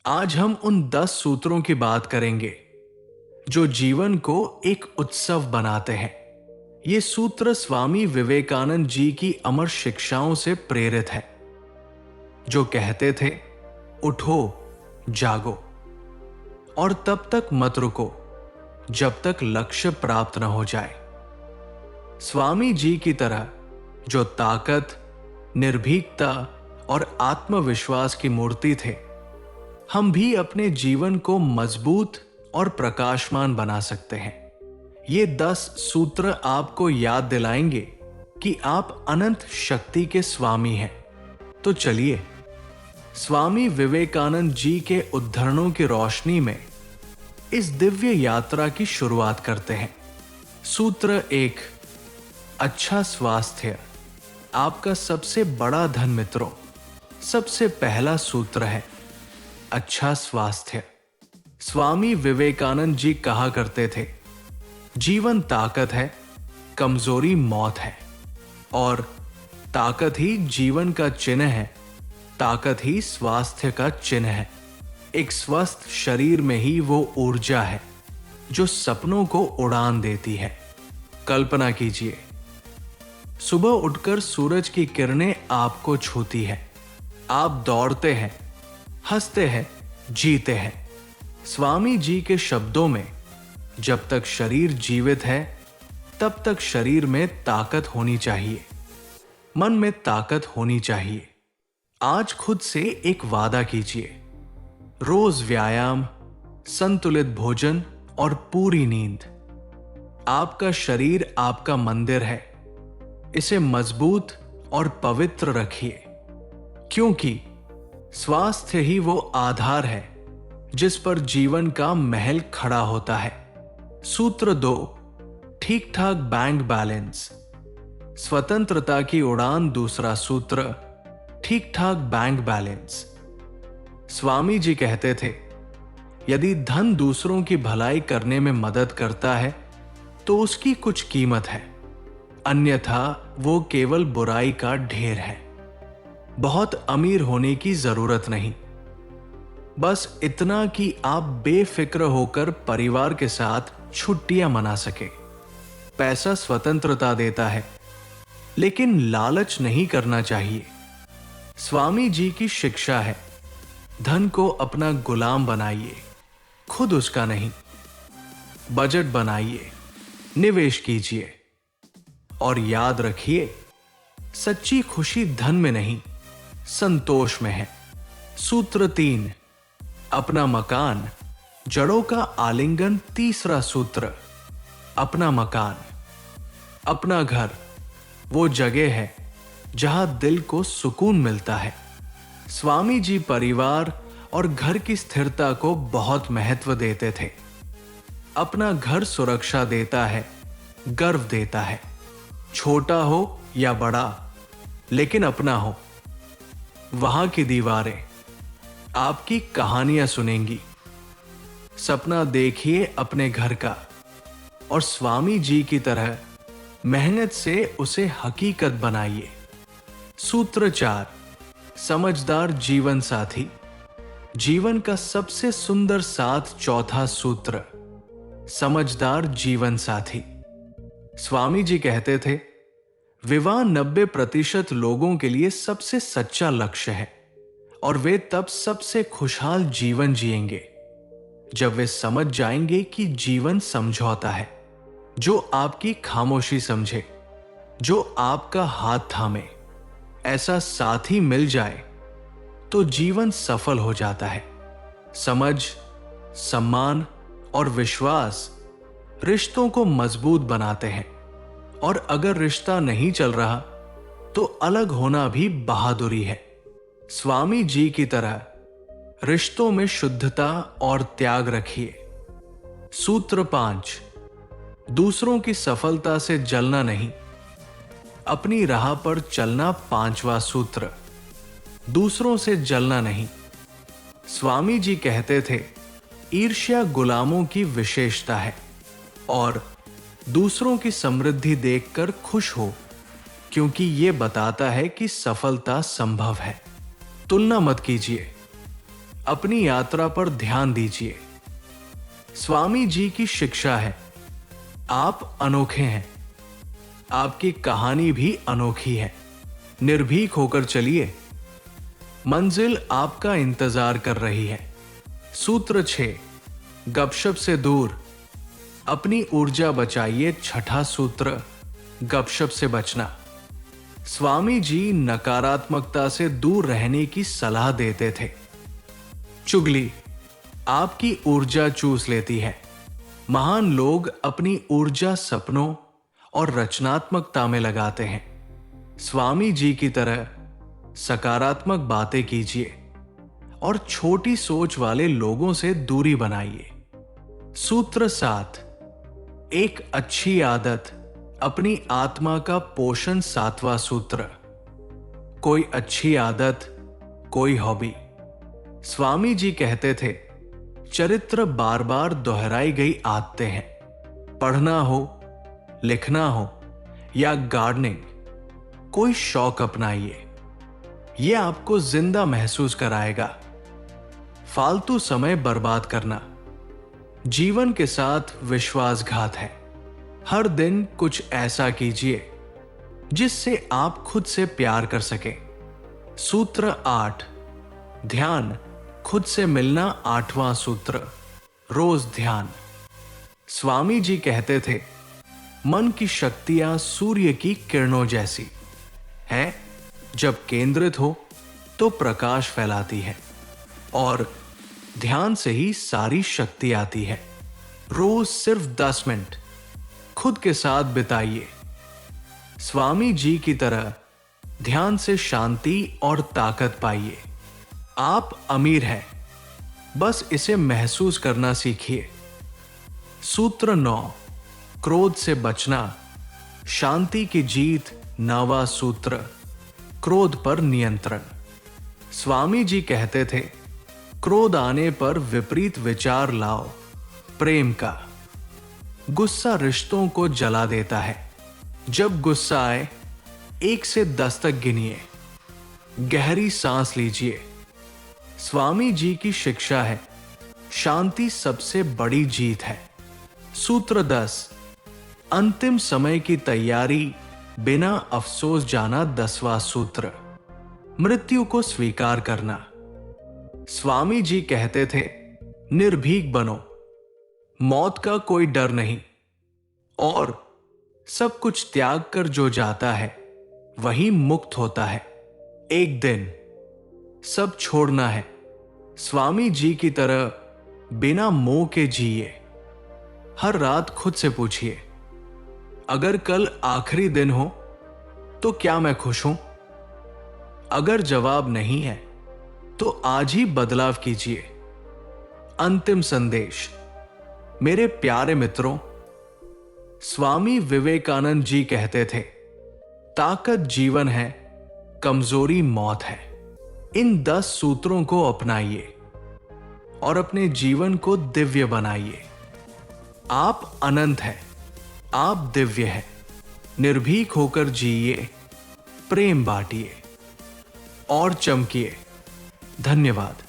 आज हम उन 10 सूत्रों की बात करेंगे जो जीवन को एक उत्सव बनाते हैं। ये सूत्र स्वामी विवेकानंद जी की अमर शिक्षाओं से प्रेरित है, जो कहते थे, उठो, जागो और तब तक मत रुको जब तक लक्ष्य प्राप्त न हो जाए। स्वामी जी की तरह जो ताकत, निर्भीकता और आत्मविश्वास की मूर्ति थे, हम भी अपने जीवन को मजबूत और प्रकाशमान बना सकते हैं। ये 10 सूत्र आपको याद दिलाएंगे कि आप अनंत शक्ति के स्वामी हैं। तो चलिए स्वामी विवेकानंद जी के उद्धरणों की रोशनी में इस दिव्य यात्रा की शुरुआत करते हैं। सूत्र 1, अच्छा स्वास्थ्य आपका सबसे बड़ा धन मित्रों। सबसे पहला सूत्र है अच्छा स्वास्थ्य। स्वामी विवेकानंद जी कहा करते थे, जीवन ताकत है, कमजोरी मौत है और ताकत ही जीवन का चिन्ह है, ताकत ही स्वास्थ्य का चिन्ह है। एक स्वस्थ शरीर में ही वो ऊर्जा है जो सपनों को उड़ान देती है। कल्पना कीजिए, सुबह उठकर सूरज की किरणें आपको छूती है, आप दौड़ते हैं, हंसते हैं, जीते हैं। स्वामी जी के शब्दों में, जब तक शरीर जीवित है तब तक शरीर में ताकत होनी चाहिए, मन में ताकत होनी चाहिए। आज खुद से एक वादा कीजिए, रोज व्यायाम, संतुलित भोजन और पूरी नींद। आपका शरीर आपका मंदिर है, इसे मजबूत और पवित्र रखिए, क्योंकि स्वास्थ्य ही वो आधार है जिस पर जीवन का महल खड़ा होता है। सूत्र 2, ठीक ठाक बैंक बैलेंस स्वतंत्रता की उड़ान। दूसरा सूत्र, ठीक ठाक बैंक बैलेंस। स्वामी जी कहते थे, यदि धन दूसरों की भलाई करने में मदद करता है तो उसकी कुछ कीमत है, अन्यथा वो केवल बुराई का ढेर है। बहुत अमीर होने की जरूरत नहीं, बस इतना कि आप बेफिक्र होकर परिवार के साथ छुट्टियां मना सके। पैसा स्वतंत्रता देता है, लेकिन लालच नहीं करना चाहिए। स्वामी जी की शिक्षा है, धन को अपना गुलाम बनाइए, खुद उसका नहीं। बजट बनाइए, निवेश कीजिए और याद रखिए, सच्ची खुशी धन में नहीं, संतोष में है। सूत्र 3, अपना मकान, जड़ों का आलिंगन। तीसरा सूत्र, अपना मकान, अपना घर वो जगह है जहां दिल को सुकून मिलता है। स्वामी जी परिवार और घर की स्थिरता को बहुत महत्व देते थे। अपना घर सुरक्षा देता है, गर्व देता है, छोटा हो या बड़ा, लेकिन अपना हो। वहां की दीवारें आपकी कहानियां सुनेंगी। सपना देखिए अपने घर का और स्वामी जी की तरह मेहनत से उसे हकीकत बनाइए। सूत्र 4, समझदार जीवन साथी जीवन का सबसे सुंदर साथ। चौथा सूत्र, समझदार जीवन साथी। स्वामी जी कहते थे, विवाह 90% लोगों के लिए सबसे सच्चा लक्ष्य है और वे तब सबसे खुशहाल जीवन जिएंगे जब वे समझ जाएंगे कि जीवन समझौता है। जो आपकी खामोशी समझे, जो आपका हाथ थामे, ऐसा साथी मिल जाए तो जीवन सफल हो जाता है। समझ, सम्मान और विश्वास रिश्तों को मजबूत बनाते हैं और अगर रिश्ता नहीं चल रहा तो अलग होना भी बहादुरी है। स्वामी जी की तरह रिश्तों में शुद्धता और त्याग रखिए। सूत्र 5, दूसरों की सफलता से जलना नहीं, अपनी राह पर चलना। पांचवा सूत्र, दूसरों से जलना नहीं। स्वामी जी कहते थे, ईर्ष्या गुलामों की विशेषता है और दूसरों की समृद्धि देखकर खुश हो, क्योंकि यह बताता है कि सफलता संभव है। तुलना मत कीजिए, अपनी यात्रा पर ध्यान दीजिए। स्वामी जी की शिक्षा है, आप अनोखे हैं, आपकी कहानी भी अनोखी है। निर्भीक होकर चलिए, मंजिल आपका इंतजार कर रही है। सूत्र 6, गपशप से दूर, अपनी ऊर्जा बचाइए। छठा सूत्र, गपशप से बचना। स्वामी जी नकारात्मकता से दूर रहने की सलाह देते थे। चुगली आपकी ऊर्जा चूस लेती है। महान लोग अपनी ऊर्जा सपनों और रचनात्मकता में लगाते हैं। स्वामी जी की तरह सकारात्मक बातें कीजिए और छोटी सोच वाले लोगों से दूरी बनाइए। सूत्र 7, एक अच्छी आदत अपनी आत्मा का पोषण। 7वां सूत्र, कोई अच्छी आदत, कोई हॉबी। स्वामी जी कहते थे, चरित्र बार बार दोहराई गई आदतें हैं। पढ़ना हो, लिखना हो या गार्डनिंग, कोई शौक अपनाइए, यह आपको जिंदा महसूस कराएगा। फालतू समय बर्बाद करना जीवन के साथ विश्वासघात है। हर दिन कुछ ऐसा कीजिए जिससे आप खुद से प्यार कर सकें। सूत्र 8, ध्यान, खुद से मिलना। 8वां सूत्र, रोज ध्यान। स्वामी जी कहते थे, मन की शक्तियां सूर्य की किरणों जैसी है, जब केंद्रित हो तो प्रकाश फैलाती है और ध्यान से ही सारी शक्ति आती है। रोज सिर्फ 10 मिनट खुद के साथ बिताइए। स्वामी जी की तरह ध्यान से शांति और ताकत पाइए। आप अमीर हैं, बस इसे महसूस करना सीखिए। सूत्र 9, क्रोध से बचना, शांति की जीत। 9वां सूत्र, क्रोध पर नियंत्रण। स्वामी जी कहते थे, क्रोध आने पर विपरीत विचार लाओ। प्रेम का गुस्सा रिश्तों को जला देता है। जब गुस्सा आए 1 से 10 तक गिनिए, गहरी सांस लीजिए। स्वामी जी की शिक्षा है, शांति सबसे बड़ी जीत है। सूत्र 10, अंतिम समय की तैयारी, बिना अफसोस जाना। 10वां सूत्र, मृत्यु को स्वीकार करना। स्वामी जी कहते थे, निर्भीक बनो, मौत का कोई डर नहीं, और सब कुछ त्याग कर जो जाता है वही मुक्त होता है। एक दिन सब छोड़ना है। स्वामी जी की तरह बिना मोह के जिए। हर रात खुद से पूछिए, अगर कल आखिरी दिन हो तो क्या मैं खुश हूं? अगर जवाब नहीं है तो आज ही बदलाव कीजिए। अंतिम संदेश, मेरे प्यारे मित्रों, स्वामी विवेकानंद जी कहते थे, ताकत जीवन है, कमजोरी मौत है। इन 10 सूत्रों को अपनाइए और अपने जीवन को दिव्य बनाइए। आप अनंत हैं, आप दिव्य हैं। निर्भीक होकर जिए, प्रेम बांटिए और चमकिए। धन्यवाद।